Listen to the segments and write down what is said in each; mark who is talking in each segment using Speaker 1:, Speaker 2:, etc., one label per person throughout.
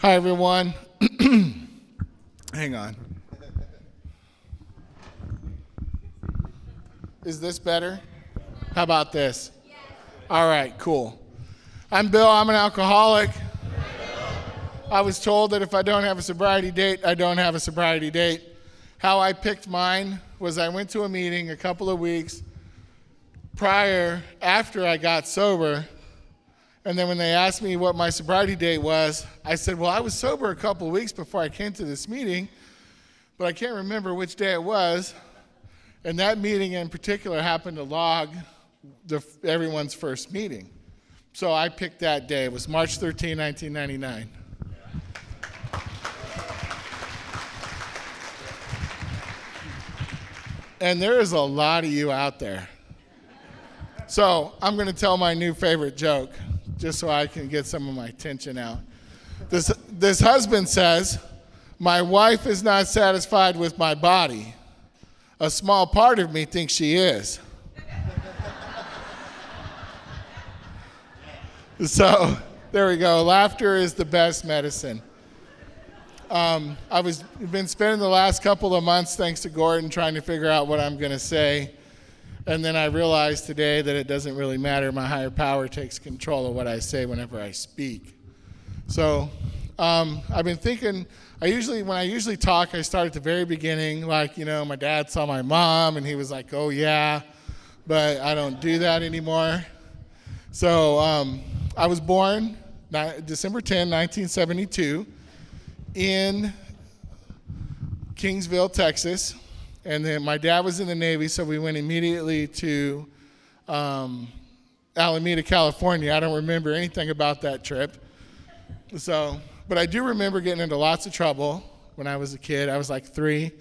Speaker 1: Hi, everyone. Hang on. Is this better? How about this? Yes. All right, cool. I'm Bill. I'm an alcoholic. I was told that if I don't have a sobriety date, I don't have a sobriety date. How I picked mine was I went to a meeting a couple of weeks after I got sober. And then when they asked me what my sobriety date was, I said, well, I was sober a couple of weeks before I came to this meeting, but I can't remember which day it was. And that meeting in particular happened to log everyone's first meeting. So I picked that day. It was March 13, 1999. And there is a lot of you out there. So I'm going to tell my new favorite joke, just so I can get some of my tension out. This husband says, my wife is not satisfied with my body. A small part of me thinks she is. So there we go. Laughter is the best medicine. I've been spending the last couple of months, thanks to Gordon, trying to figure out what I'm going to say. And then I realized today that it doesn't really matter. My higher power takes control of what I say whenever I speak. So I've been thinking, when I usually talk, I start at the very beginning, like, my dad saw my mom, and he was like, oh, yeah, but I don't do that anymore. So I was born December 10, 1972, in Kingsville, Texas. And then my dad was in the Navy, so we went immediately to Alameda, California. I don't remember anything about that trip. But I do remember getting into lots of trouble when I was a kid. I was like 3.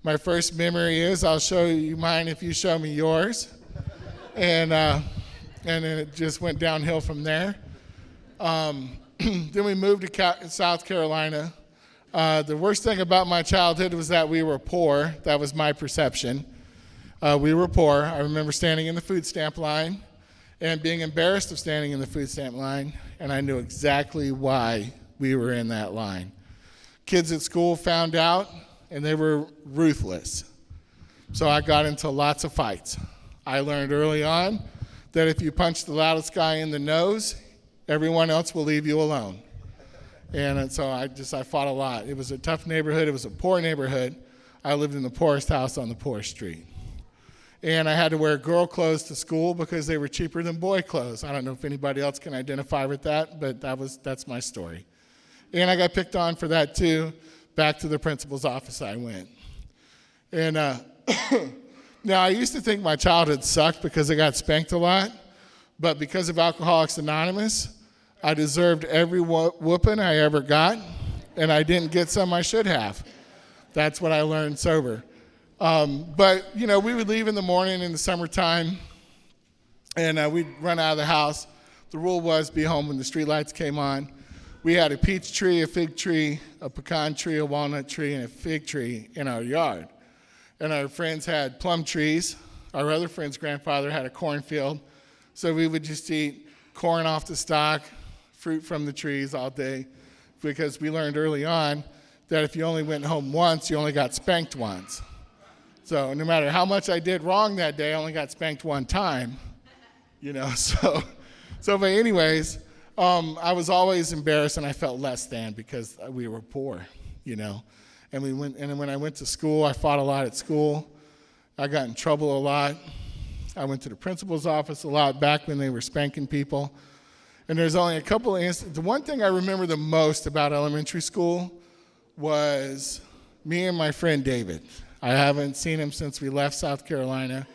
Speaker 1: My first memory is, I'll show you mine if you show me yours. And then it just went downhill from there. Then we moved to South Carolina. The worst thing about my childhood was that we were poor. That was my perception. We were poor. I remember standing in the food stamp line and being embarrassed of standing in the food stamp line, and I knew exactly why we were in that line. Kids at school found out, and they were ruthless. So I got into lots of fights. I learned early on that if you punch the loudest guy in the nose, everyone else will leave you alone. And so I fought a lot. It was a tough neighborhood. It was a poor neighborhood. I lived in the poorest house on the poorest street. And I had to wear girl clothes to school because they were cheaper than boy clothes. I don't know if anybody else can identify with that, but that's my story. And I got picked on for that too. Back to the principal's office I went. And now I used to think my childhood sucked because I got spanked a lot, but because of Alcoholics Anonymous, I deserved every whooping I ever got, and I didn't get some I should have. That's what I learned sober. But, we would leave in the morning in the summertime, and we'd run out of the house. The rule was be home when the streetlights came on. We had a peach tree, a fig tree, a pecan tree, a walnut tree, and a fig tree in our yard. And our friends had plum trees. Our other friend's grandfather had a cornfield. So we would just eat corn off the stalk, fruit from the trees all day, because we learned early on that if you only went home once, you only got spanked once. So no matter how much I did wrong that day, I only got spanked one time, So but anyways, I was always embarrassed, and I felt less than because we were poor, And when I went to school, I fought a lot at school. I got in trouble a lot. I went to the principal's office a lot back when they were spanking people. And there's only a couple of instances. The one thing I remember the most about elementary school was me and my friend David. I haven't seen him since we left South Carolina,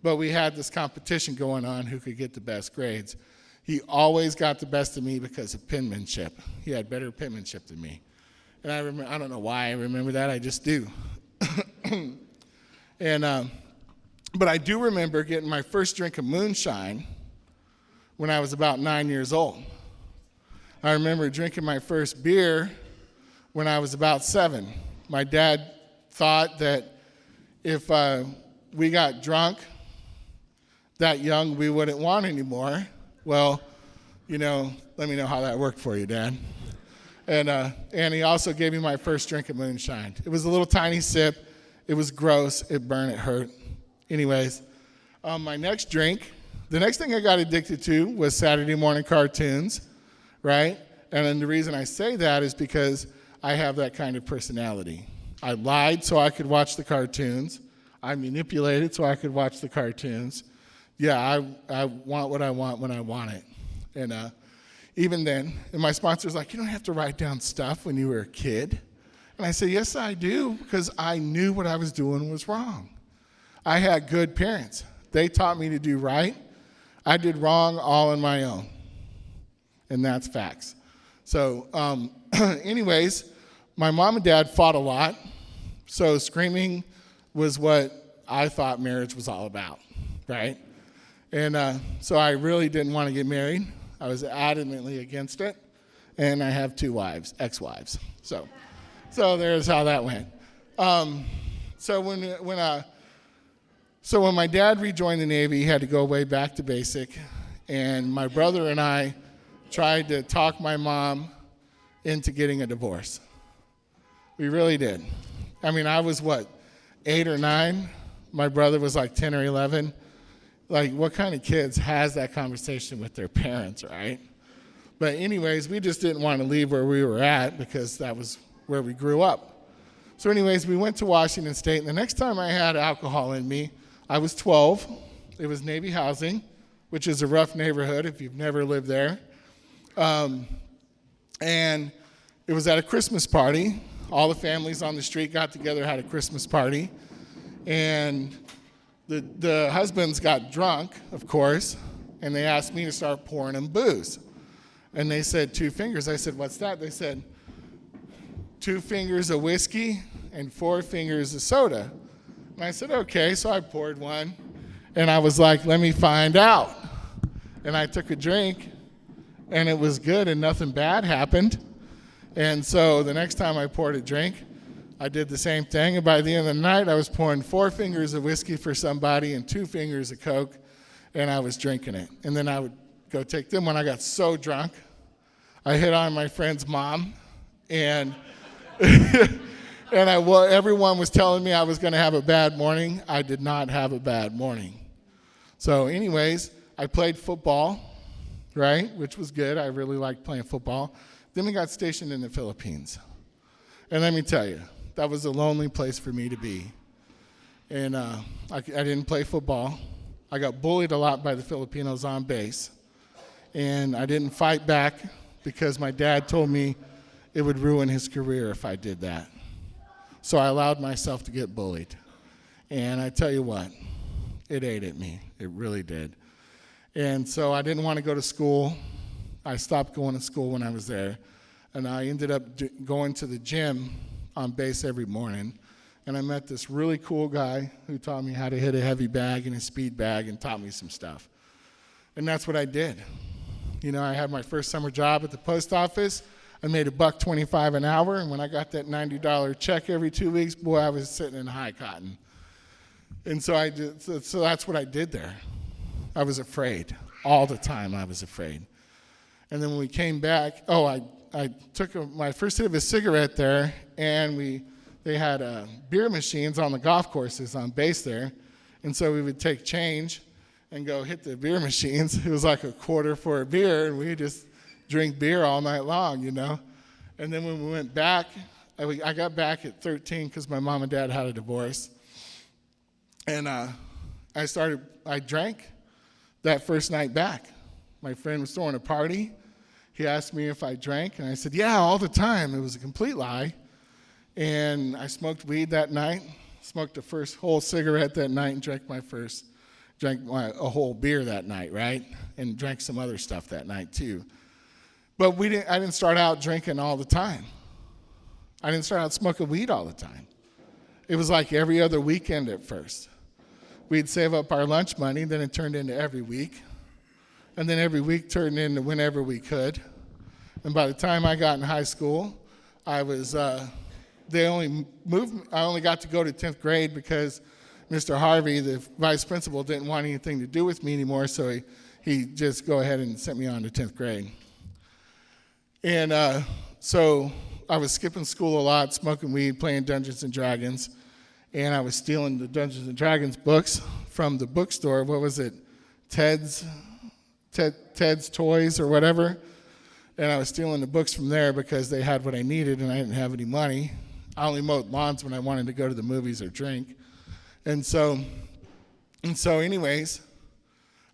Speaker 1: but we had this competition going on who could get the best grades. He always got the best of me because of penmanship. He had better penmanship than me. And I don't know why I remember that, I just do. But I do remember getting my first drink of moonshine when I was about 9 years old. I remember drinking my first beer when I was about 7. My dad thought that if we got drunk that young, we wouldn't want any more. Well, let me know how that worked for you, Dad. And he also gave me my first drink of moonshine. It was a little tiny sip. It was gross. It burned. It hurt. Anyways, my next drink, the next thing I got addicted to was Saturday morning cartoons, right? And then the reason I say that is because I have that kind of personality. I lied so I could watch the cartoons. I manipulated so I could watch the cartoons. Yeah, I want what I want when I want it. And even then, and my sponsor's like, you don't have to write down stuff when you were a kid. And I say, yes, I do, because I knew what I was doing was wrong. I had good parents. They taught me to do right. I did wrong all on my own. And that's facts. So anyways, my mom and dad fought a lot. So screaming was what I thought marriage was all about, right? And so I really didn't want to get married. I was adamantly against it. And I have 2 wives, ex-wives. So there's how that went. So when my dad rejoined the Navy, he had to go way back to basic. And my brother and I tried to talk my mom into getting a divorce. We really did. I mean, I was 8 or 9? My brother was like 10 or 11. Like, what kind of kids has that conversation with their parents, right? But anyways, we just didn't want to leave where we were at because that was where we grew up. So anyways, we went to Washington State, and the next time I had alcohol in me, I was 12. It was Navy housing, which is a rough neighborhood if you've never lived there. And it was at a Christmas party. All the families on the street got together, had a Christmas party. And the husbands got drunk, of course, and they asked me to start pouring them booze. And they said 2 fingers. I said, what's that? They said, 2 fingers of whiskey and 4 fingers of soda. And I said, okay. So I poured one, and I was like, let me find out. And I took a drink, and it was good, and nothing bad happened. And so the next time I poured a drink, I did the same thing, and by the end of the night, I was pouring 4 fingers of whiskey for somebody and 2 fingers of Coke, and I was drinking it. And then I would go take them. When I got so drunk, I hit on my friend's mom, and everyone was telling me I was going to have a bad morning. I did not have a bad morning. So anyways, I played football, right, which was good. I really liked playing football. Then we got stationed in the Philippines. And let me tell you, that was a lonely place for me to be. And I didn't play football. I got bullied a lot by the Filipinos on base. And I didn't fight back because my dad told me it would ruin his career if I did that. So I allowed myself to get bullied. And I tell you what, it ate at me. It really did. And so I didn't want to go to school. I stopped going to school when I was there. And I ended up going to the gym on base every morning. And I met this really cool guy who taught me how to hit a heavy bag and a speed bag and taught me some stuff. And that's what I did. You know, I had my first summer job at the post office. I made $1.25 an hour, and when I got that $90 check every 2 weeks, boy, I was sitting in high cotton. And so so that's what I did there. I was afraid. All the time I was afraid. And then when we came back, I took my first hit of a cigarette there, and they had beer machines on the golf courses on base there. And so we would take change and go hit the beer machines. It was like $0.25 for a beer, and we just drink beer all night long, you know. And then when we went back, I got back at 13 because my mom and dad had a divorce. And I drank that first night back. My friend was throwing a party. He asked me if I drank, and I said, yeah, all the time. It was a complete lie. And I smoked weed that night, smoked the first whole cigarette that night, and drank a whole beer that night, right? And drank some other stuff that night too. But I didn't start out drinking all the time. I didn't start out smoking weed all the time. It was like every other weekend at first. We'd save up our lunch money, then it turned into every week. And then every week turned into whenever we could. And by the time I got in high school, I only got to go to 10th grade because Mr. Harvey, the vice principal, didn't want anything to do with me anymore, so he just go ahead and sent me on to 10th grade. And so I was skipping school a lot, smoking weed, playing Dungeons and Dragons, and I was stealing the Dungeons and Dragons books from the bookstore. What was it? Ted's Toys or whatever. And I was stealing the books from there because they had what I needed and I didn't have any money. I only mowed lawns when I wanted to go to the movies or drink. And so anyways,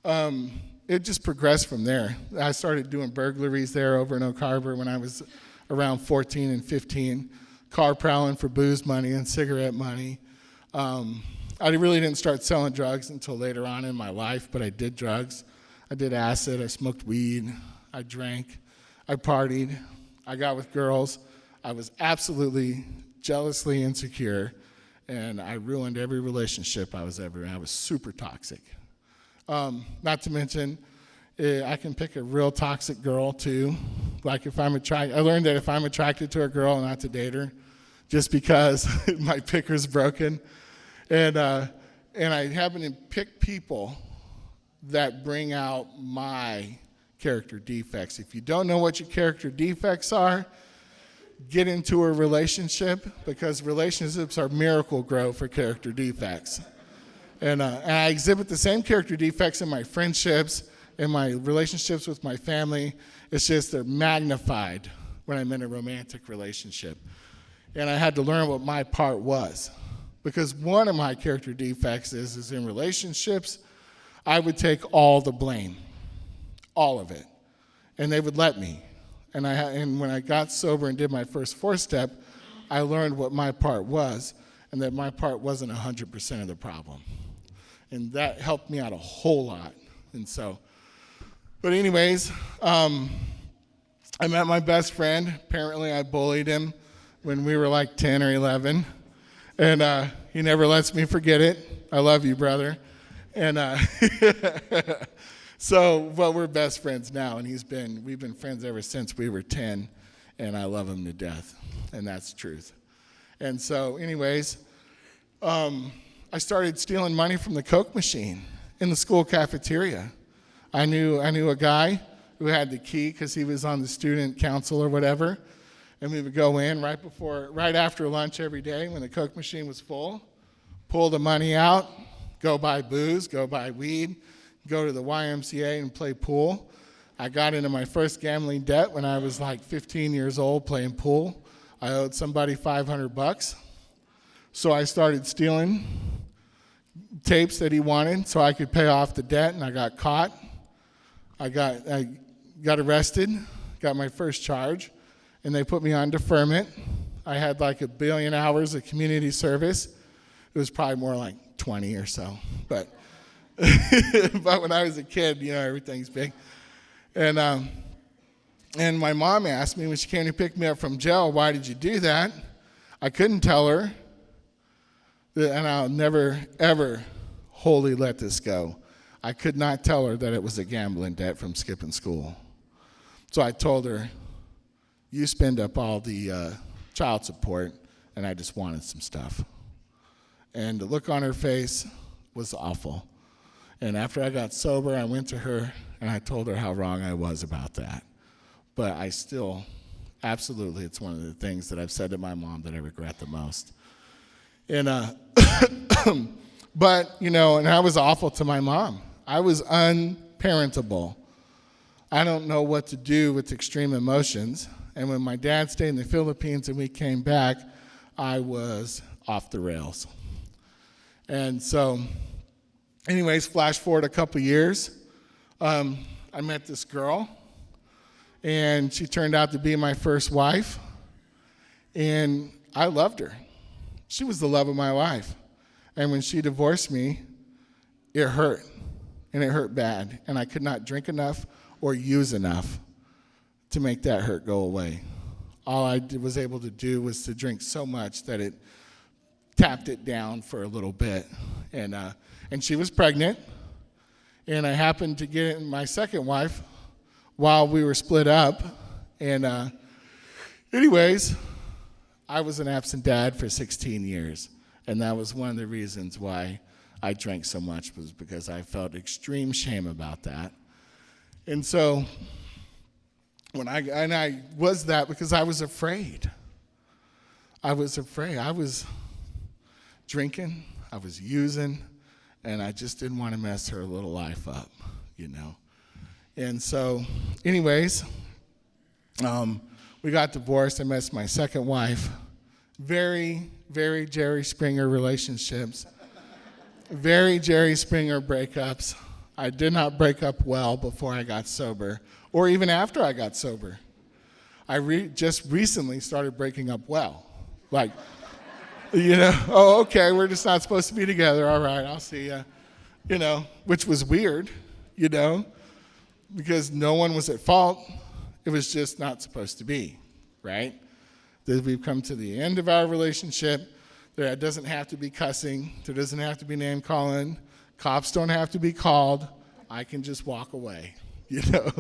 Speaker 1: it just progressed from there. I started doing burglaries there over in Oak Harbor when I was around 14 and 15, car prowling for booze money and cigarette money. I really didn't start selling drugs until later on in my life, but I did drugs. I did acid, I smoked weed, I drank, I partied, I got with girls. I was absolutely jealously insecure, and I ruined every relationship I was ever in. I was super toxic. Not to mention, I can pick a real toxic girl too. Like if I learned that if I'm attracted to a girl, not to date her, just because my picker's broken. And I happen to pick people that bring out my character defects. If you don't know what your character defects are, get into a relationship, because relationships are miracle grow for character defects. And I exhibit the same character defects in my friendships, in my relationships with my family. It's just they're magnified when I'm in a romantic relationship. And I had to learn what my part was. Because one of my character defects is in relationships, I would take all the blame, all of it. And they would let me. And when I got sober and did my first 4-step, I learned what my part was, and that my part wasn't 100% of the problem. And that helped me out a whole lot. And so, but anyways, I met my best friend. Apparently I bullied him when we were like 10 or 11. And he never lets me forget it. I love you, brother. And so, well, we're best friends now, and we've been friends ever since we were 10, and I love him to death, and that's the truth. And so, anyways, I started stealing money from the Coke machine in the school cafeteria. I knew a guy who had the key because he was on the student council or whatever, and we would go in right after lunch every day when the Coke machine was full, pull the money out, go buy booze, go buy weed, go to the YMCA and play pool. I got into my first gambling debt when I was like 15 years old playing pool. I owed somebody $500. So I started stealing tapes that he wanted so I could pay off the debt, and I got caught. I got arrested, got my first charge, and they put me on deferment. I had like 1 billion hours of community service. It was probably more like 20 or so, but but when I was a kid, everything's big. And my mom asked me when she came to pick me up from jail, why did you do that? I couldn't tell her, and I'll never, ever wholly let this go. I could not tell her that it was a gambling debt from skipping school. So I told her, you spend up all the child support, and I just wanted some stuff. And the look on her face was awful. And after I got sober, I went to her and I told her how wrong I was about that. But I still, absolutely, it's one of the things that I've said to my mom that I regret the most. And, but, and I was awful to my mom. I was unparentable. I don't know what to do with extreme emotions. And when my dad stayed in the Philippines and we came back, I was off the rails. And so, anyways, flash forward a couple years, I met this girl, and she turned out to be my first wife, and I loved her. She was the love of my life. And when she divorced me, it hurt, and it hurt bad, and I could not drink enough or use enough to make that hurt go away. All I was able to do was to drink so much that it tapped it down for a little bit. And she was pregnant, and I happened to get my second wife while we were split up. And anyways, I was an absent dad for 16 years, and that was one of the reasons why I drank so much, was because I felt extreme shame about that. And so I was that because I was afraid. I was afraid. I was drinking, I was using, and I just didn't want to mess her little life up, you know. And so, anyways, we got divorced. I met my second wife. Very, very Jerry Springer relationships. Very Jerry Springer breakups. I did not break up well before I got sober, or even after I got sober. I just recently started breaking up well. Like, you know, oh, okay, we're just not supposed to be together. All right, I'll see ya. You know, which was weird, you know, because no one was at fault. It was just not supposed to be, right? That we've come to the end of our relationship. There doesn't have to be cussing. There doesn't have to be name calling. Cops don't have to be called. I can just walk away, you know?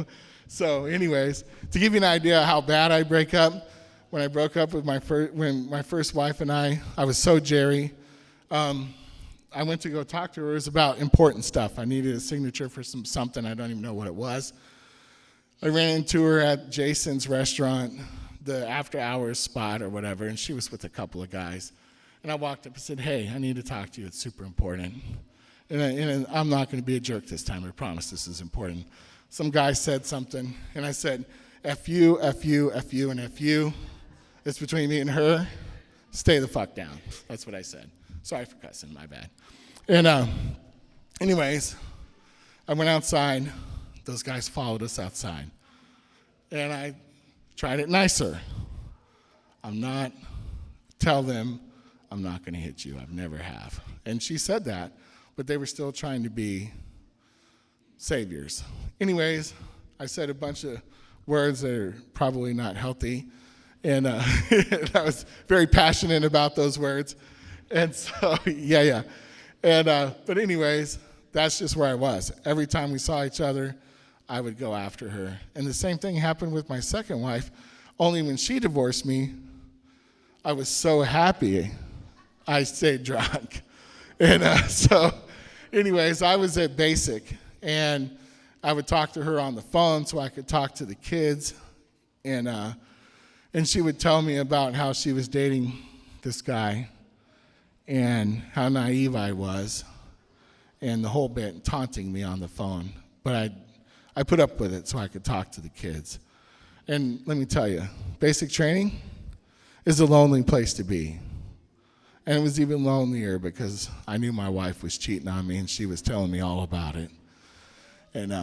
Speaker 1: So anyways, to give you an idea of how bad I break up, when I broke up with my first wife and I was so Jerry. I went to go talk to her. It was about important stuff. I needed a signature for something. I don't even know what it was. I ran into her at Jason's restaurant, the after-hours spot or whatever, and she was with a couple of guys. And I walked up and said, hey, I need to talk to you. It's super important. And I'm not going to be a jerk this time. I promise this is important. Some guy said something, and I said, F you, F you, F you, and F you. It's between me and her. Stay the fuck down. That's what I said. Sorry for cussing, my bad. And anyways, I went outside. Those guys followed us outside. And I tried it nicer. Tell them I'm not going to hit you. I've never have. And she said that, but they were still trying to be saviors. Anyways, I said a bunch of words that are probably not healthy. And I was very passionate about those words. And so, yeah. And but anyways, that's just where I was. Every time we saw each other, I would go after her. And the same thing happened with my second wife, only when she divorced me, I was so happy I stayed drunk. And so anyways, I was at Basic, and I would talk to her on the phone so I could talk to the kids. And she would tell me about how she was dating this guy and how naive I was and the whole bit, taunting me on the phone. But I put up with it so I could talk to the kids. And let me tell you, basic training is a lonely place to be. And it was even lonelier because I knew my wife was cheating on me and she was telling me all about it. And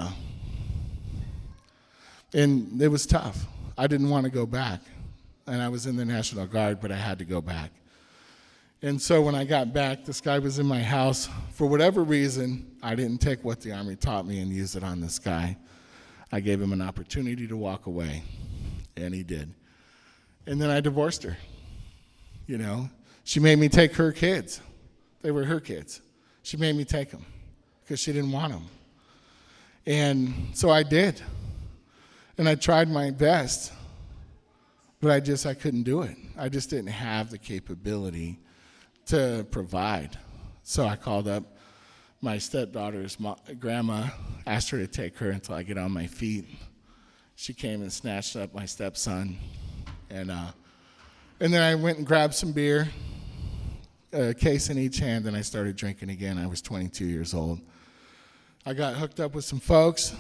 Speaker 1: it was tough. I didn't want to go back. And I was in the National Guard, but I had to go back. And so when I got back, this guy was in my house. For whatever reason, I didn't take what the Army taught me and use it on this guy. I gave him an opportunity to walk away, and he did. And then I divorced her. You know, she made me take her kids. They were her kids. She made me take them because she didn't want them. And so I did. And I tried my best. But I couldn't do it. I just didn't have the capability to provide. So I called up my stepdaughter's grandma, asked her to take her until I get on my feet. She came and snatched up my stepson. And then I went and grabbed some beer, a case in each hand, and I started drinking again. I was 22 years old. I got hooked up with some folks,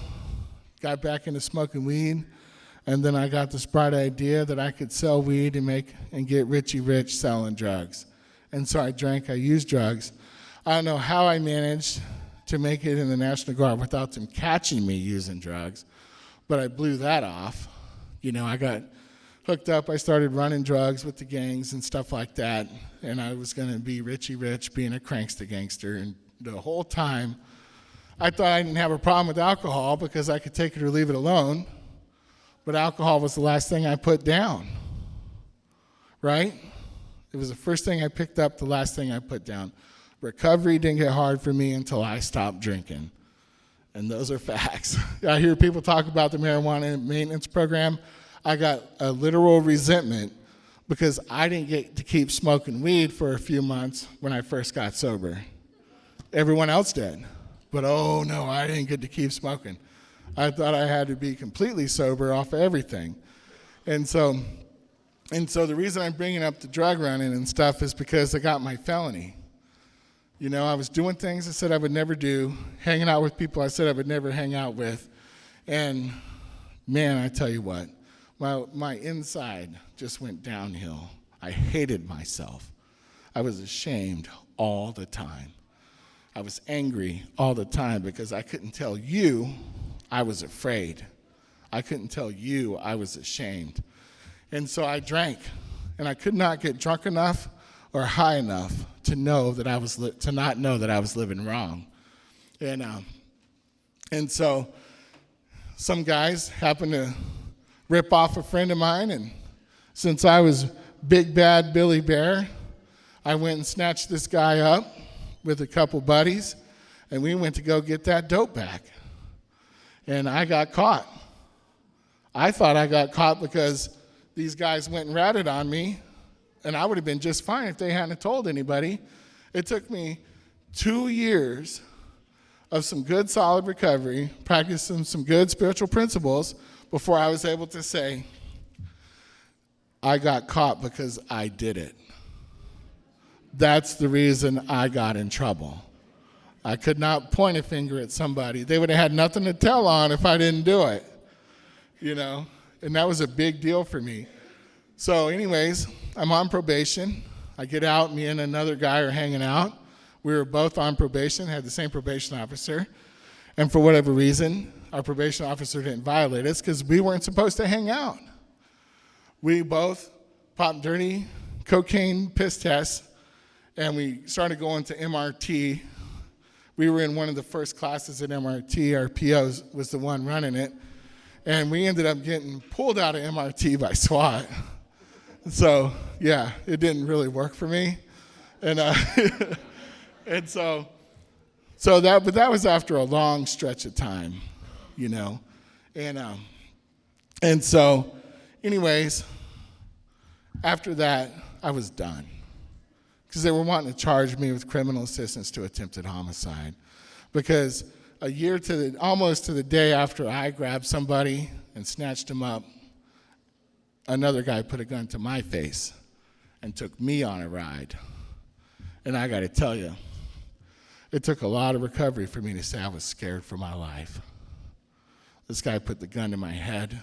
Speaker 1: got back into smoking weed. And then I got this bright idea that I could sell weed and get rich selling drugs. And so I drank, I used drugs. I don't know how I managed to make it in the National Guard without them catching me using drugs, but I blew that off. You know, I got hooked up, I started running drugs with the gangs and stuff like that, and I was gonna be rich, being a prankster gangster, and the whole time, I thought I didn't have a problem with alcohol because I could take it or leave it alone. But alcohol was the last thing I put down, right? It was the first thing I picked up, the last thing I put down. Recovery didn't get hard for me until I stopped drinking. And those are facts. I hear people talk about the marijuana maintenance program. I got a literal resentment because I didn't get to keep smoking weed for a few months when I first got sober. Everyone else did. But oh no, I didn't get to keep smoking. I thought I had to be completely sober off of everything. And so the reason I'm bringing up the drug running and stuff is because I got my felony. You know, I was doing things I said I would never do, hanging out with people I said I would never hang out with. And man, I tell you what, my inside just went downhill. I hated myself. I was ashamed all the time. I was angry all the time because I couldn't tell you I was afraid. I couldn't tell you I was ashamed. And so I drank, and I could not get drunk enough or high enough to know that to not know that I was living wrong. And so some guys happened to rip off a friend of mine, and since I was big bad Billy Bear, I went and snatched this guy up with a couple buddies, and we went to go get that dope back. And I got caught. I thought I got caught because these guys went and ratted on me, and I would have been just fine if they hadn't told anybody. It took me 2 years of some good solid recovery, practicing some good spiritual principles before I was able to say, I got caught because I did it. That's the reason I got in trouble. I could not point a finger at somebody. They would have had nothing to tell on if I didn't do it, you know? And that was a big deal for me. So anyways, I'm on probation. I get out, me and another guy are hanging out. We were both on probation, had the same probation officer. And for whatever reason, our probation officer didn't violate us because we weren't supposed to hang out. We both popped dirty cocaine piss tests, and we started going to MRT. We were in one of the first classes at MRT. Our PO was the one running it. And we ended up getting pulled out of MRT by SWAT. So, yeah, it didn't really work for me. And but that was after a long stretch of time, you know. And so, anyways, after that, I was done. Because they were wanting to charge me with criminal assistance to attempted homicide. Because a year almost to the day after I grabbed somebody and snatched him up, another guy put a gun to my face and took me on a ride. And I got to tell you, it took a lot of recovery for me to say I was scared for my life. This guy put the gun to my head,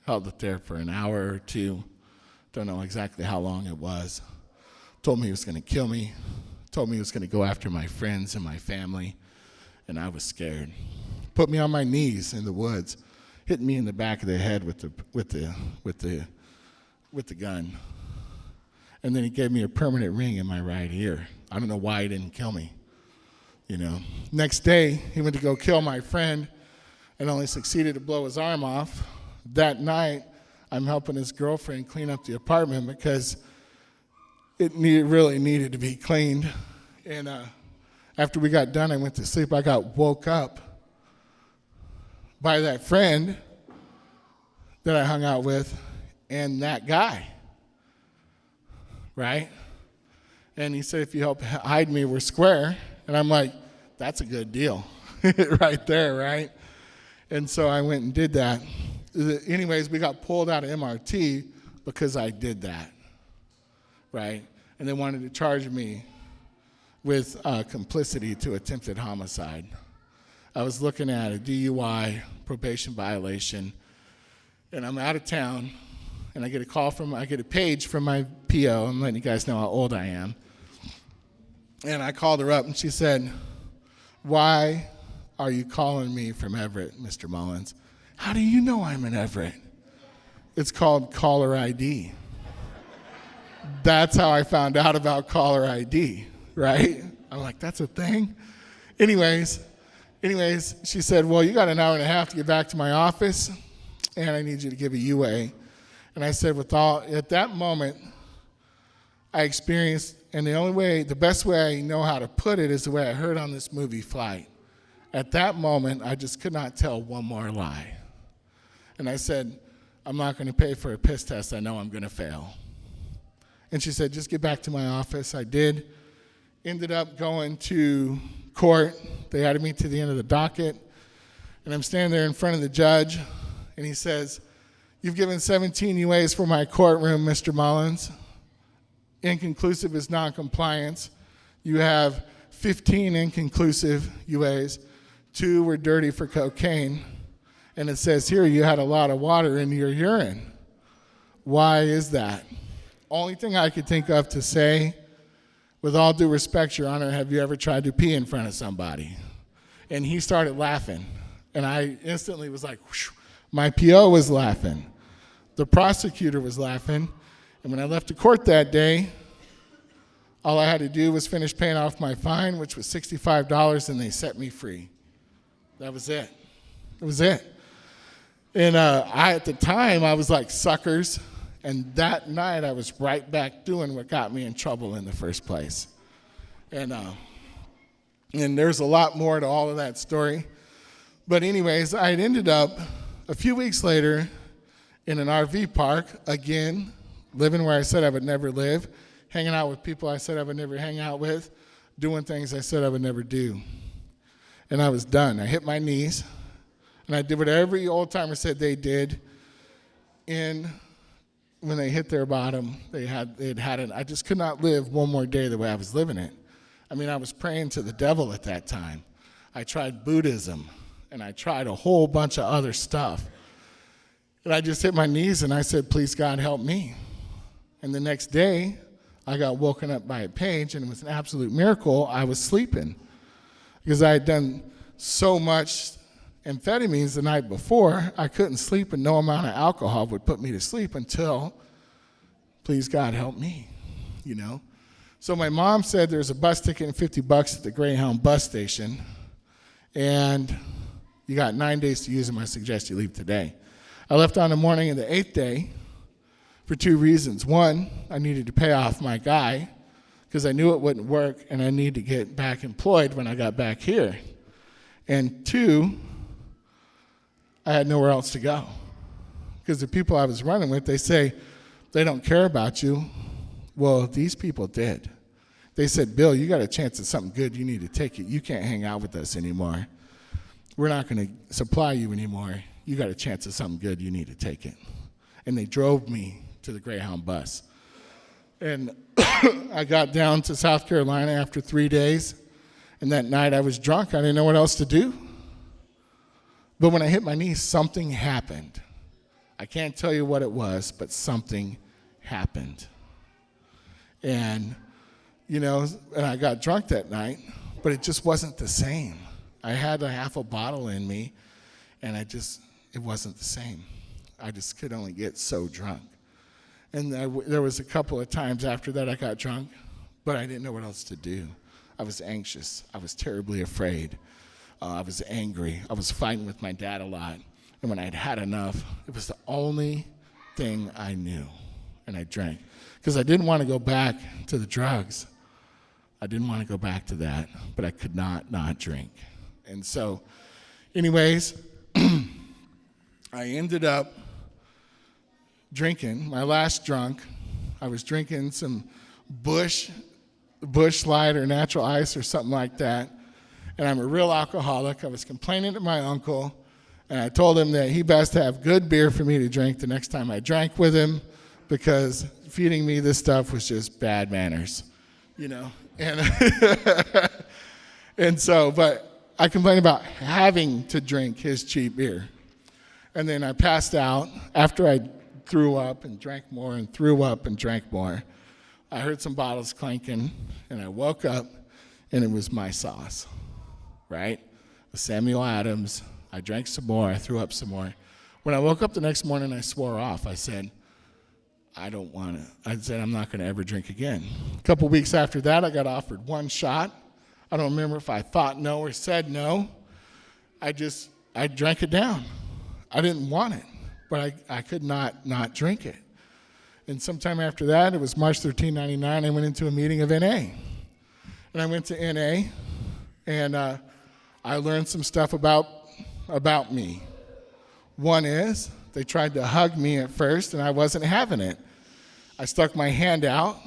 Speaker 1: held it there for an hour or two, don't know exactly how long it was. Told me he was going to kill me, told me he was going to go after my friends and my family, and I was scared. Put me on my knees in the woods, hit me in the back of the head with the gun. And then he gave me a permanent ring in my right ear. I don't know why he didn't kill me, you know. Next day, he went to go kill my friend and only succeeded to blow his arm off. That night, I'm helping his girlfriend clean up the apartment because it really needed to be cleaned. And after we got done, I went to sleep. I got woke up by that friend that I hung out with and that guy, right? And he said, if you help hide me, we're square. And I'm like, that's a good deal right there, right? And so I went and did that. Anyways, we got pulled out of MRT because I did that, right? And they wanted to charge me with complicity to attempted homicide. I was looking at a DUI, probation violation, and I'm out of town, and I get a page from my PO. I'm letting you guys know how old I am. And I called her up, and she said, why are you calling me from Everett, Mr. Mullins? How do you know I'm in Everett? It's called caller ID. That's how I found out about caller ID, right? I'm like, that's a thing? Anyways, she said, well, you got an hour and a half to get back to my office, and I need you to give a UA. And I said, at that moment, I experienced, and the best way I know how to put it is the way I heard on this movie, Flight. At that moment, I just could not tell one more lie. And I said, I'm not going to pay for a piss test I know I'm going to fail. And she said, just get back to my office. I did. Ended up going to court. They added me to the end of the docket. And I'm standing there in front of the judge, and he says, "You've given 17 UAs for my courtroom, Mr. Mullins. Inconclusive is noncompliance. You have 15 inconclusive UAs. 2 were dirty for cocaine. And it says here you had a lot of water in your urine. Why is that?" Only thing I could think of to say, "With all due respect, Your Honor, have you ever tried to pee in front of somebody?" And he started laughing. And I instantly was like, whoosh. My PO was laughing. The prosecutor was laughing. And when I left the court that day, all I had to do was finish paying off my fine, which was $65, and they set me free. That was it. That was it. And at the time, I was like, suckers. And that night, I was right back doing what got me in trouble in the first place. And there's a lot more to all of that story. But anyways, I had ended up a few weeks later in an RV park, again, living where I said I would never live, hanging out with people I said I would never hang out with, doing things I said I would never do. And I was done. I hit my knees, and I did what every old-timer said they did when they hit their bottom. I just could not live one more day the way I was living it. I mean, I was praying to the devil at that time. I tried Buddhism, and I tried a whole bunch of other stuff. And I just hit my knees, and I said, "Please, God, help me." And the next day, I got woken up by a page, and it was an absolute miracle. I was sleeping because I had done so much amphetamines the night before. I couldn't sleep, and no amount of alcohol would put me to sleep until, please, God, help me, you know. So my mom said there's a bus ticket and $50 at the Greyhound bus station, and you got 9 days to use them. I suggest you leave today. I left on the morning of the 8th day for 2 reasons. One, I needed to pay off my guy because I knew it wouldn't work, and I needed to get back employed when I got back here. And 2, I had nowhere else to go because the people I was running with, they say they don't care about you. Well, these people did. They said, "Bill, you got a chance at something good. You need to take it. You can't hang out with us anymore. We're not going to supply you anymore. You got a chance at something good. You need to take it." And they drove me to the Greyhound bus. And I got down to South Carolina after 3 days. And that night I was drunk. I didn't know what else to do. But when I hit my knees, something happened. I can't tell you what it was, but something happened. And, you know, and I got drunk that night, but it just wasn't the same. I had a half a bottle in me, and it wasn't the same. I just could only get so drunk. And there was a couple of times after that I got drunk, but I didn't know what else to do. I was anxious. I was terribly afraid. I was angry. I was fighting with my dad a lot. And when I'd had enough, it was the only thing I knew. And I drank. Because I didn't want to go back to the drugs. I didn't want to go back to that. But I could not drink. And so, anyways, I ended up drinking. My last drunk, I was drinking some Bush Light or natural ice or something like that. And I'm a real alcoholic. I was complaining to my uncle, and I told him that he best have good beer for me to drink the next time I drank with him, because feeding me this stuff was just bad manners, you know. And and so, but I complained about having to drink his cheap beer. And then I passed out after I threw up and drank more and threw up and drank more. I heard some bottles clanking, and I woke up, and it was my sauce, right? With Samuel Adams. I drank some more. I threw up some more. When I woke up the next morning, I swore off. I said, I don't want to. I said, I'm not going to ever drink again. A couple weeks after that, I got offered one shot. I don't remember if I thought no or said no. I drank it down. I didn't want it, but I could not drink it. And sometime after that, it was March 13, 1999, I went into a meeting of NA. And I went to NA, and I learned some stuff about me. One is, they tried to hug me at first, and I wasn't having it. I stuck my hand out.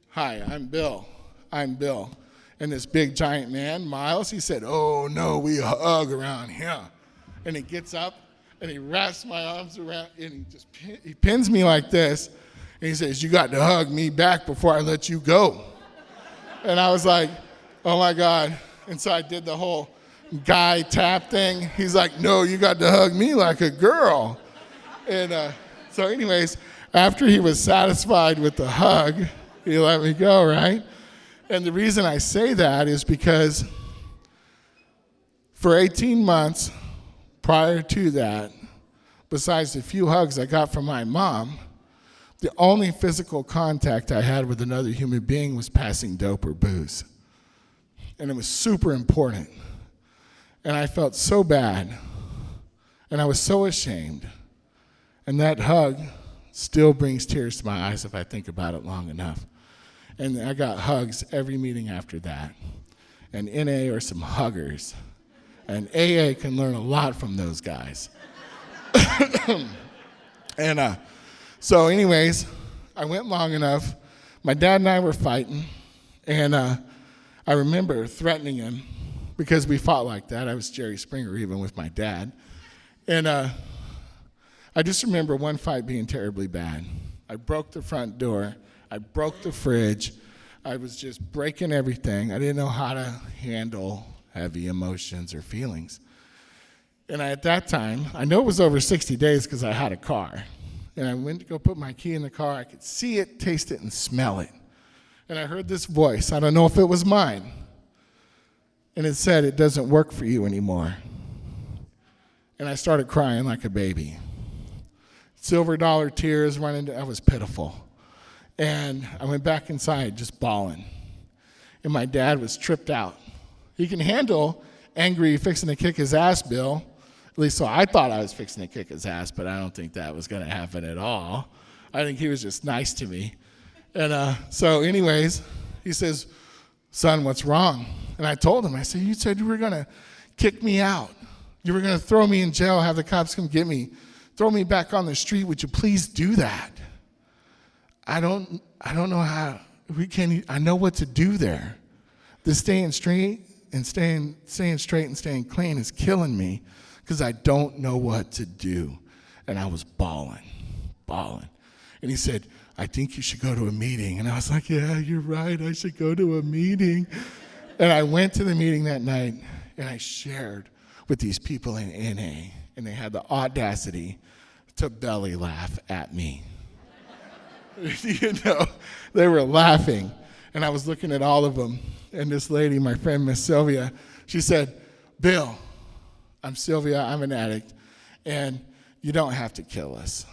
Speaker 1: Hi, I'm Bill. And this big giant man, Miles, he said, "Oh, no, we hug around here." And he gets up and he wraps my arms around and he pins me like this. And he says, "You got to hug me back before I let you go." And I was like, oh my God. And so I did the whole guy tap thing. He's like, "No, you got to hug me like a girl." And so anyways, after he was satisfied with the hug, he let me go, right? And the reason I say that is because for 18 months prior to that, besides the few hugs I got from my mom, the only physical contact I had with another human being was passing dope or booze. And it was super important. And I felt so bad. And I was so ashamed. And that hug still brings tears to my eyes if I think about it long enough. And I got hugs every meeting after that. And NA are some huggers. And AA can learn a lot from those guys. And so anyways, I went long enough. My dad and I were fighting. And I remember threatening him because we fought like that. I was Jerry Springer even with my dad. And I just remember one fight being terribly bad. I broke the front door. I broke the fridge. I was just breaking everything. I didn't know how to handle heavy emotions or feelings. And at that time, I know it was over 60 days because I had a car. And I went to go put my key in the car. I could see it, taste it, and smell it. And I heard this voice. I don't know if it was mine. And it said, "It doesn't work for you anymore." And I started crying like a baby. Silver dollar tears running down. I was pitiful. And I went back inside just bawling. And my dad was tripped out. He can handle angry, fixing to kick his ass, Bill. At least so I thought I was fixing to kick his ass, but I don't think that was going to happen at all. I think he was just nice to me. And so anyways, he says, "Son, what's wrong?" And I told him, I said, "You said you were going to kick me out. You were going to throw me in jail, have the cops come get me, throw me back on the street. Would you please do that? I don't know how we can. I know what to do there. The staying straight and staying straight and staying clean is killing me because I don't know what to do." And I was bawling. And he said, "I think you should go to a meeting." And I was like, "Yeah, you're right. I should go to a meeting." And I went to the meeting that night and I shared with these people in NA, and they had the audacity to belly laugh at me. You know, they were laughing. And I was looking at all of them. And this lady, my friend, Miss Sylvia, she said, "Bill, I'm Sylvia, I'm an addict, and you don't have to kill us.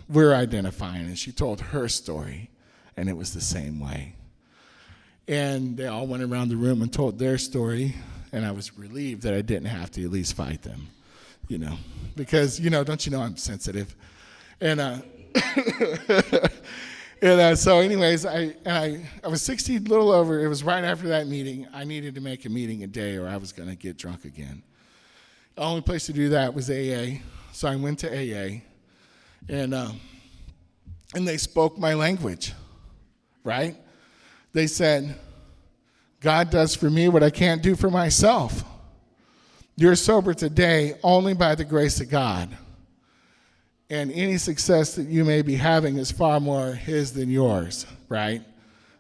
Speaker 1: We're identifying." And she told her story, and it was the same way. And they all went around the room and told their story, and I was relieved that I didn't have to at least fight them, you know, because, you know, don't you know I'm sensitive? And so anyways, I was 60, a little over. It was right after that meeting. I needed to make a meeting a day or I was going to get drunk again. The only place to do that was AA. So I went to AA, and they spoke my language, right? They said, "God does for me what I can't do for myself. You're sober today only by the grace of God. And any success that you may be having is far more his than yours," right?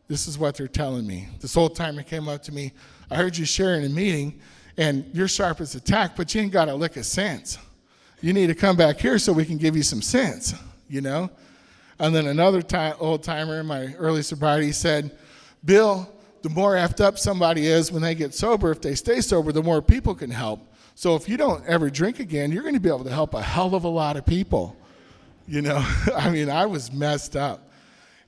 Speaker 1: This is what they're telling me. This old timer came up to me. "I heard you share in a meeting, and you're sharp as a tack, but you ain't got a lick of sense. You need to come back here so we can give you some sense," you know? And then another old timer in my early sobriety said, "Bill, the more effed up somebody is when they get sober, if they stay sober, the more people can help. So if you don't ever drink again, you're going to be able to help a hell of a lot of people." You know, I mean, I was messed up.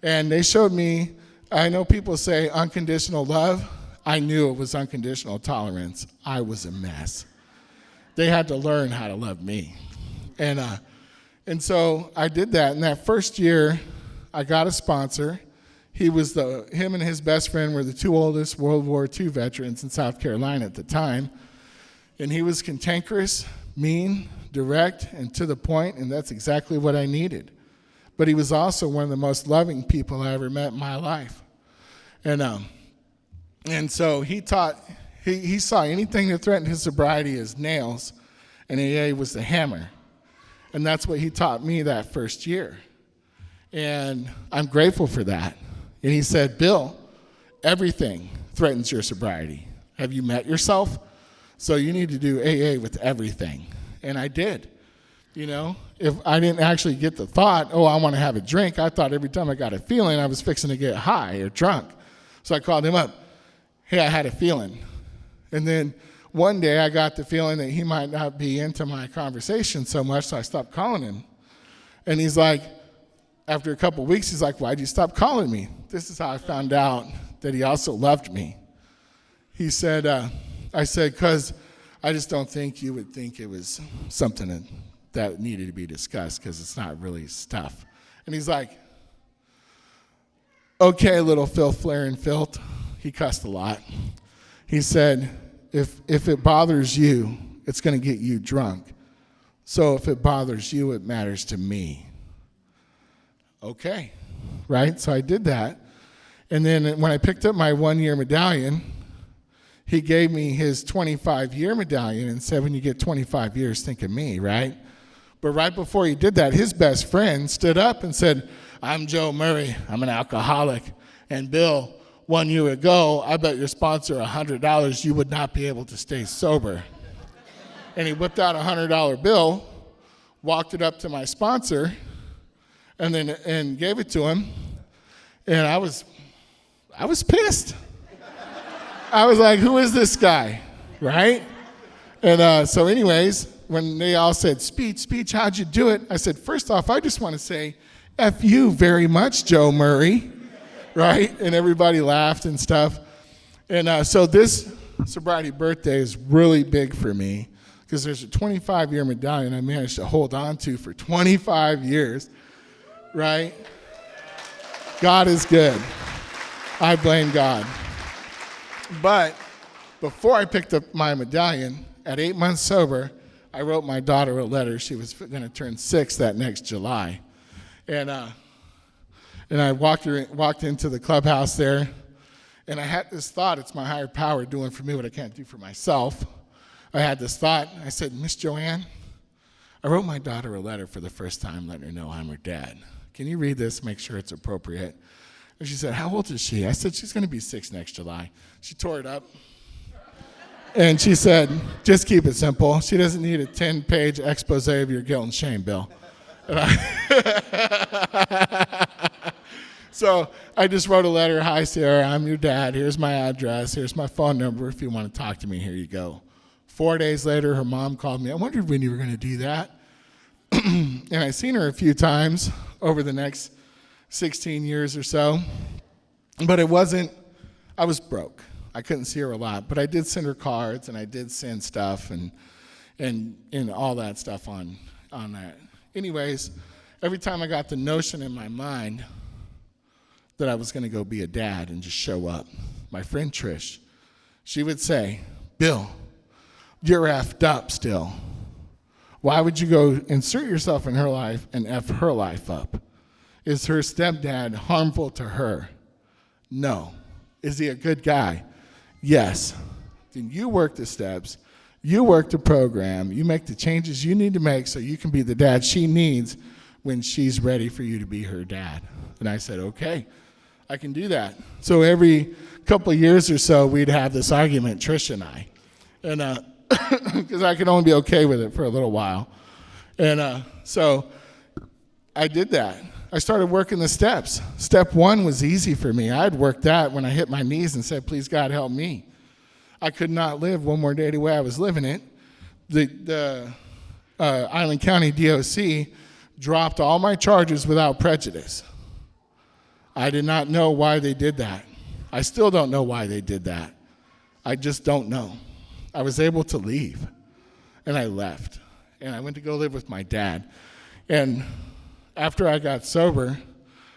Speaker 1: And they showed me, I know people say unconditional love. I knew it was unconditional tolerance. I was a mess. They had to learn how to love me. And so I did that. And that first year, I got a sponsor. Him and his best friend were the two oldest World War II veterans in South Carolina at the time. And he was cantankerous, mean, direct, and to the point, and that's exactly what I needed. But he was also one of the most loving people I ever met in my life. And so he saw anything that threatened his sobriety as nails, And AA was the hammer. And that's what he taught me that first year. And I'm grateful for that. And he said, Bill, everything threatens your sobriety. Have you met yourself? So you need to do AA with everything. And I did. You know, if I didn't actually get the thought, oh, I want to have a drink, I thought every time I got a feeling I was fixing to get high or drunk. So I called him up. Hey, I had a feeling. And then one day I got the feeling that he might not be into my conversation so much, so I stopped calling him. And he's like, after a couple of weeks, he's like, why'd you stop calling me? This is how I found out that he also loved me. He said, I said, because I just don't think you would think it was something that needed to be discussed because it's not really stuff. And he's like, okay, little filth, flaring filth. He cussed a lot. He said, if it bothers you, it's going to get you drunk. So if it bothers you, it matters to me. Okay, right? So I did that. And then when I picked up my 1-year medallion, he gave me his 25-year medallion and said, when you get 25 years, think of me, right? But right before he did that, his best friend stood up and said, I'm Joe Murray. I'm an alcoholic. And Bill, 1 year ago, I bet your sponsor $100 you would not be able to stay sober. And he whipped out a $100 bill, walked it up to my sponsor, and gave it to him. And I was pissed. I was like, who is this guy, right? And so anyways, when they all said, speech, how'd you do it? I said, first off, I just want to say, F you very much, Joe Murray, right? And everybody laughed and stuff. And so this sobriety birthday is really big for me because there's a 25-year medallion I managed to hold on to for 25 years, right? God is good. I blame God. But before I picked up my medallion, at 8 months sober, I wrote my daughter a letter. She was going to turn 6 that next July. And I walked into the clubhouse there, and I had this thought, it's my higher power doing for me what I can't do for myself. I had this thought, I said, Miss Joanne, I wrote my daughter a letter for the first time letting her know I'm her dad. Can you read this, make sure it's appropriate? And she said, how old is she? I said, she's going to be 6 next July. She tore it up. And she said, just keep it simple. She doesn't need a 10-page expose of your guilt and shame, Bill. So I just wrote a letter. Hi, Sarah, I'm your dad. Here's my address. Here's my phone number. If you want to talk to me, here you go. 4 days later, her mom called me. I wondered when you were going to do that. And I seen her a few times over the next 16 years or so. But it wasn't, I was broke. I couldn't see her a lot. But I did send her cards, and I did send stuff and all that stuff on that. Anyways, every time I got the notion in my mind that I was going to go be a dad and just show up, my friend Trish, she would say, Bill, you're effed up still. Why would you go insert yourself in her life and F her life up? Is her stepdad harmful to her? No. Is he a good guy? Yes. Then you work the steps. You work the program. You make the changes you need to make so you can be the dad she needs when she's ready for you to be her dad. And I said, okay, I can do that. So every couple of years or so, we'd have this argument, Trish and I. And because I could only be okay with it for a little while. And so I did that. I started working the steps. Step 1 was easy for me. I had worked that when I hit my knees and said, please, God, help me. I could not live one more day the way I was living it. The Island County DOC dropped all my charges without prejudice. I did not know why they did that. I still don't know why they did that. I just don't know. I was able to leave, and I left, and I went to go live with my dad. And after I got sober,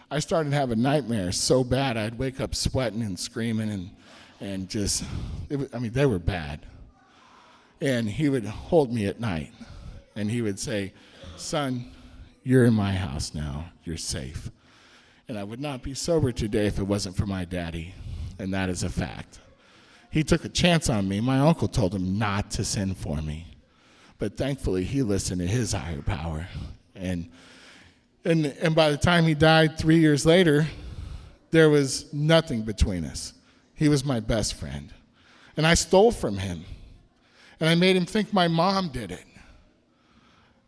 Speaker 1: I started having nightmares so bad I'd wake up sweating and screaming and just, they were bad. And he would hold me at night, and he would say, son, you're in my house now. You're safe. And I would not be sober today if it wasn't for my daddy, and that is a fact. He took a chance on me. My uncle told him not to send for me. But thankfully, he listened to his higher power. And by the time he died 3 years later, there was nothing between us. He was my best friend. And I stole from him. And I made him think my mom did it.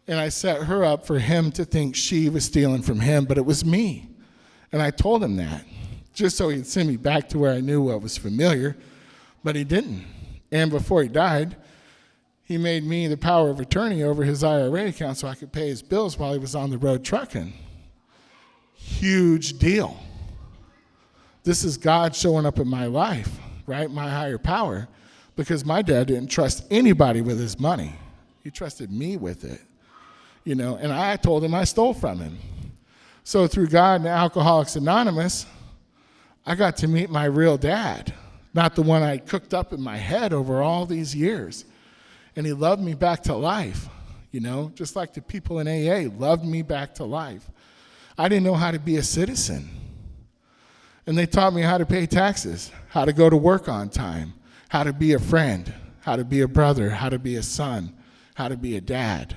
Speaker 1: And I set her up for him to think she was stealing from him, but it was me. And I told him that, just so he'd send me back to where I knew what was familiar, but he didn't. And before he died, he made me the power of attorney over his IRA account so I could pay his bills while he was on the road trucking. Huge deal. This is God showing up in my life, right? My higher power, because my dad didn't trust anybody with his money. He trusted me with it, and I told him I stole from him. So through God and Alcoholics Anonymous, I got to meet my real dad, not the one I cooked up in my head over all these years. And he loved me back to life, just like the people in AA loved me back to life. I didn't know how to be a citizen. And they taught me how to pay taxes, how to go to work on time, how to be a friend, how to be a brother, how to be a son, how to be a dad.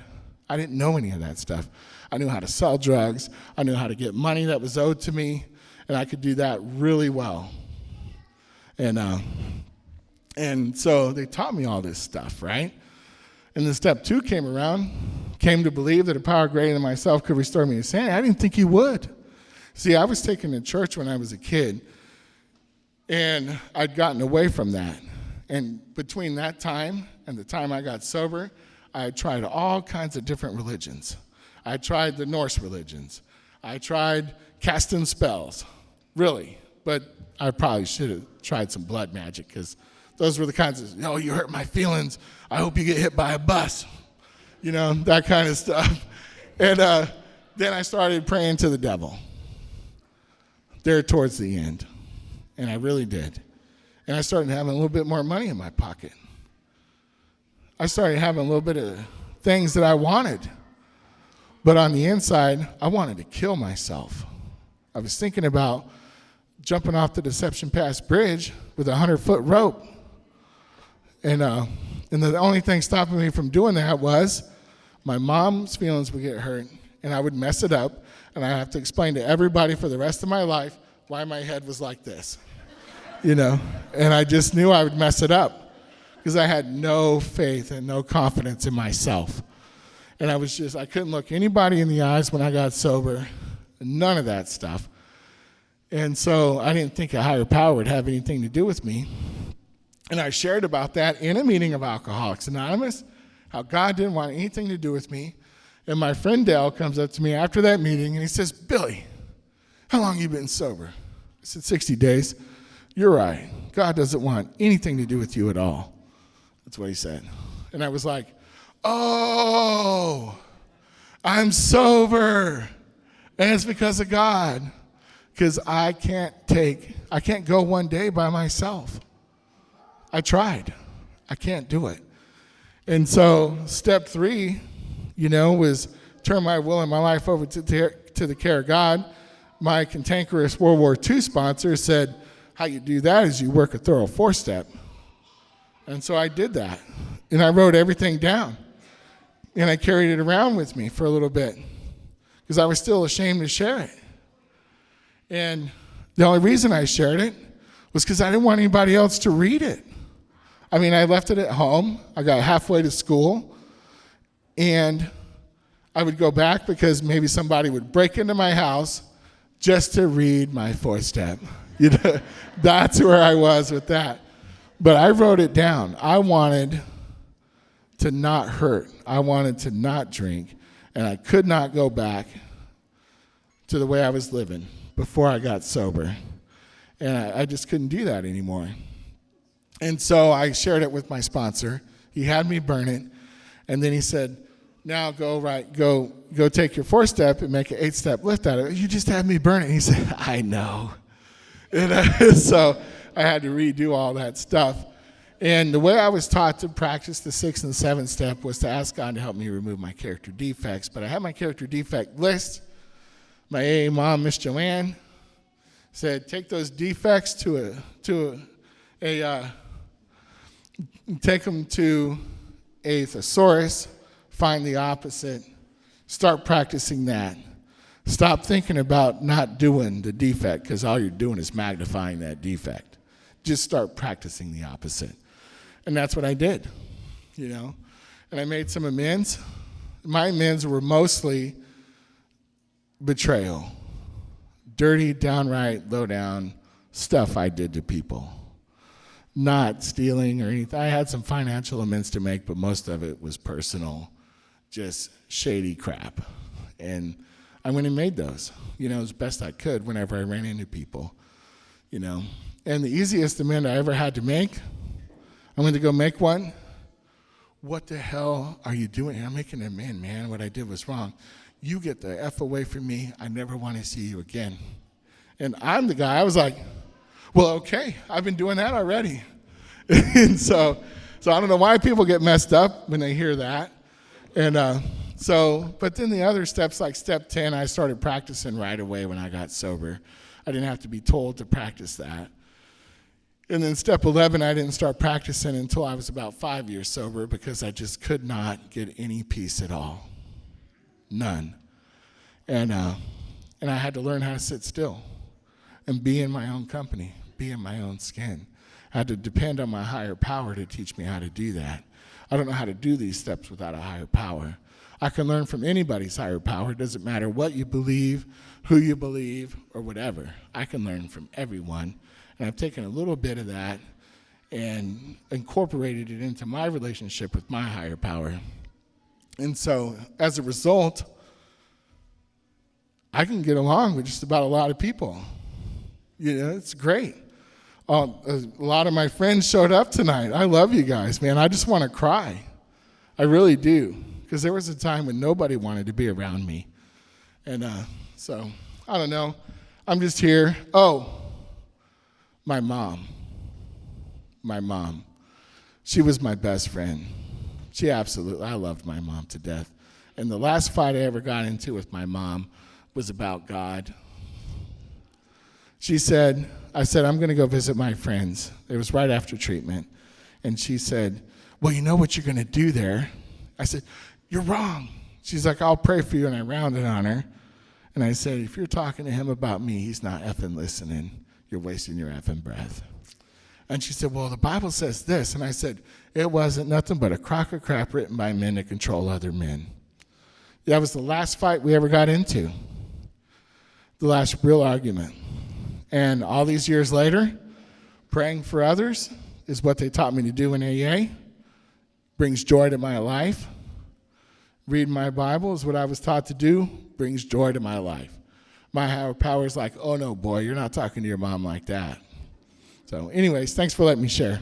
Speaker 1: I didn't know any of that stuff. I knew how to sell drugs. I knew how to get money that was owed to me, and I could do that really well. And so they taught me all this stuff, right? And then step 2 came to believe that a power greater than myself could restore me to sanity. I didn't think he would. See, I was taken to church when I was a kid, and I'd gotten away from that. And between that time and the time I got sober, I had tried all kinds of different religions. I tried the Norse religions. I tried casting spells, really. But I probably should have tried some blood magic, because those were the kinds of, you hurt my feelings, I hope you get hit by a bus, that kind of stuff. And then I started praying to the devil there towards the end, and I really did. And I started having a little bit more money in my pocket. I started having a little bit of things that I wanted. But on the inside, I wanted to kill myself. I was thinking about jumping off the Deception Pass Bridge with a 100-foot rope. And the only thing stopping me from doing that was my mom's feelings would get hurt, and I would mess it up, and I have to explain to everybody for the rest of my life why my head was like this, And I just knew I would mess it up because I had no faith and no confidence in myself. And I couldn't look anybody in the eyes when I got sober, none of that stuff. And so I didn't think a higher power would have anything to do with me. And I shared about that in a meeting of Alcoholics Anonymous, how God didn't want anything to do with me. And my friend Dale comes up to me after that meeting, and he says, "Billy, how long have you been sober?" I said, 60 days. "You're right. God doesn't want anything to do with you at all." That's what he said. And I was like, "Oh, I'm sober. And it's because of God. Because I can't go one day by myself. I tried. I can't do it." And so step 3, was turn my will and my life over to the care of God. My cantankerous World War II sponsor said, how you do that is you work a thorough 4-step. And so I did that. And I wrote everything down. And I carried it around with me for a little bit because I was still ashamed to share it. And the only reason I shared it was because I didn't want anybody else to read it. I mean, I left it at home. I got halfway to school. And I would go back because maybe somebody would break into my house just to read my 4-step. That's where I was with that. But I wrote it down. I wanted to not hurt. I wanted to not drink. And I could not go back to the way I was living before I got sober. And I just couldn't do that anymore. And so I shared it with my sponsor. He had me burn it. And then he said, now go take your 4-step and make an 8-step lift out of it. You just had me burn it. And he said, I know. And so I had to redo all that stuff. And the way I was taught to practice the 6th and 7th step was to ask God to help me remove my character defects. But I had my character defect list. My AA mom, Miss Joanne, said, take those defects take them to a thesaurus find the opposite. Start practicing that. Stop thinking about not doing the defect, because all you're doing is magnifying that defect. Just start practicing the opposite. And that's what I did, And I made some amends. My amends were mostly betrayal. Dirty, downright, low-down stuff I did to people. Not stealing or anything. I had some financial amends to make, but most of it was personal, just shady crap. And I went and made those, as best I could whenever I ran into people, And the easiest amend I ever had to make, I went to go make one. What the hell are you doing? I'm making an amend, man. What I did was wrong. You get the F away from me. I never want to see you again. And I'm the guy. I was like, well, okay, I've been doing that already. And so I don't know why people get messed up when they hear that. And but then the other steps, like step 10, I started practicing right away when I got sober. I didn't have to be told to practice that. And then step 11, I didn't start practicing until I was about 5 years sober, because I just could not get any peace at all. None. And I had to learn how to sit still and be in my own company, be in my own skin. I had to depend on my higher power to teach me how to do that. I don't know how to do these steps without a higher power. I can learn from anybody's higher power. It doesn't matter what you believe, who you believe, or whatever. I can learn from everyone. And I've taken a little bit of that and incorporated it into my relationship with my higher power. And so, as a result, I can get along with just about a lot of people. It's great. A lot of my friends showed up tonight. I love you guys, man. I just want to cry. I really do. Because there was a time when nobody wanted to be around me. And so, I don't know. I'm just here. Oh, my mom. She was my best friend. I loved my mom to death. And the last fight I ever got into with my mom was about God. I said, I'm going to go visit my friends. It was right after treatment. And she said, well, you know what you're going to do there? I said, you're wrong. She's like, I'll pray for you. And I rounded on her. And I said, if you're talking to him about me, he's not effing listening. You're wasting your effing breath. And she said, well, the Bible says this. And I said, it wasn't nothing but a crock of crap written by men to control other men. That was the last fight we ever got into. The last real argument. And all these years later, praying for others is what they taught me to do in AA. Brings joy to my life. Reading my Bible is what I was taught to do. Brings joy to my life. My higher power is like, oh no, boy, you're not talking to your mom like that. So anyways, thanks for letting me share.